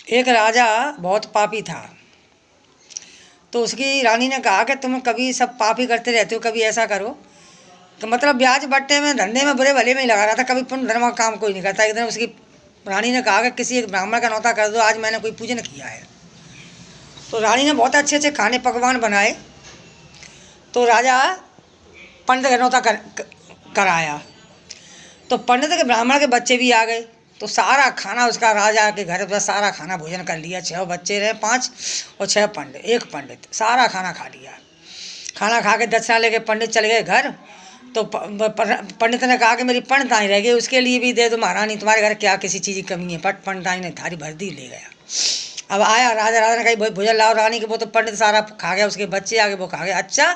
एक राजा बहुत पापी था। तो उसकी रानी ने कहा कि तुम कभी सब पाप ही करते रहते हो, कभी ऐसा करो कि मतलब ब्याज बट्टे में धंधे में बुरे भले में ही लगा रहा था, कभी पुण्य धर्म का काम कोई नहीं करता। एक दिन उसकी रानी ने कहा कि किसी एक ब्राह्मण का न्योता कर दो, आज मैंने कोई पूजन किया है। तो रानी ने बहुत अच्छे अच्छे खाने पकवान बनाए। तो राजा पंडित का न्योता कराया। तो पंडित के ब्राह्मण के बच्चे भी आ गए। तो सारा खाना उसका राजा के घर पर सारा खाना भोजन कर लिया। 6 बच्चे रहे, 5 और 6 पंडित, एक पंडित, सारा खाना खा लिया। खाना खा के दक्षिणा लेके पंडित चले गए घर। तो पंडित ने कहा कि मेरी पंडिताई रह गई, उसके लिए भी दे दो महारानी, तुम्हारे घर क्या किसी चीज़ की कमी है। पट पंडिताई ने थारी भर दी, ले गया। अब आया राजा ने कहा भोजन लाओ रानी के। वो तो पंडित सारा खा गया, उसके बच्चे आगे वो खा गए। अच्छा,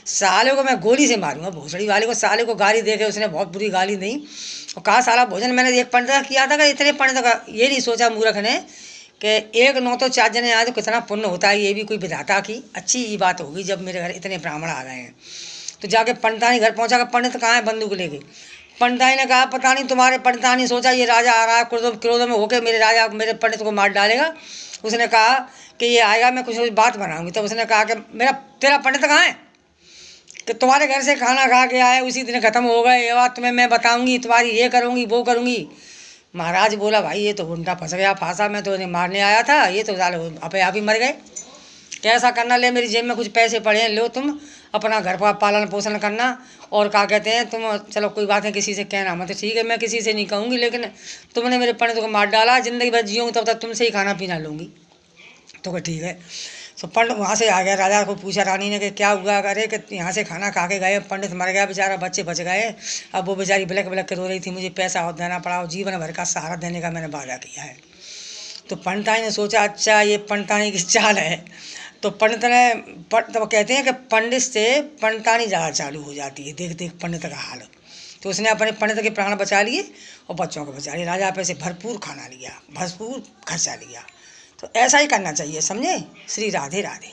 साले को मैं गोली से मारूंगा, भोसड़ी वाले को। साले को गाली दे के उसने बहुत बुरी गाली दी और कहा साला भोजन मैंने एक पंडित का किया था, इतने पंडित का। ये नहीं सोचा मूर्ख ने कि एक 9 तो 4 जने आए तो कितना पुण्य होता है। ये भी कोई विधाता की अच्छी ही बात होगी जब मेरे घर इतने ब्राह्मण आ गए हैं। तो जाके पंडितानी घर पहुंचा कर पंडित कहाँ है, बंदूक लेके। पंडितानी ने कहा पता नहीं तुम्हारे। पंडितानी सोचा ये राजा आ रहा है, क्रोध में होकर मेरे पंडित को मार डालेगा। उसने कहा कि ये आएगा, मैं कुछ बात बनाऊंगी। तो उसने कहा कि तेरा पंडित कहाँ है, कि तुम्हारे घर से खाना खा के आए, उसी दिन ख़त्म हो गए। ये बात तुम्हें मैं बताऊंगी, तुम्हारी ये करूंगी वो करूंगी। महाराज बोला भाई ये तो उल्टा फंस गया फांसा, मैं तो इन्हें मारने आया था, ये तो अपने आप ही मर गए। कैसा करना, ले मेरी जेब में कुछ पैसे पड़े हैं, लो तुम अपना घर पर पालन पोषण करना। और क्या कहते हैं तुम, चलो कोई बात है किसी से कहना मत, ठीक है मैं किसी से नहीं कहूँगी, लेकिन तुमने मेरे पंडित को मार डाला, ज़िंदगी भर जीऊँगी तब तक तुमसे ही खाना पीना लूँगी। तो ठीक है। तो पंडित वहाँ से आ गया, राजा को पूछा रानी ने कि क्या हुआ। करे कि यहाँ से खाना खा के गए, पंडित मर गया बेचारा, बच्चे बच गए। अब वो बेचारी ब्लैक ब्लैक के रो रही थी, मुझे पैसा और देना पड़ा और जीवन भर का सहारा देने का मैंने वादा किया है। तो पंडिताई ने सोचा अच्छा ये पंडितानी की चाल है। तो पंडित ने तो कहते हैं कि पंडित से पंडितानी ज़्यादा चालू हो जाती है, देख देख पंडित का हाल। तो उसने अपने पंडित के प्राण बचा लिए और बच्चों को बचा लिए। राजा पे से भरपूर खाना लिया, भरपूर खर्चा लिया। तो ऐसा ही करना चाहिए, समझे। श्री राधे राधे।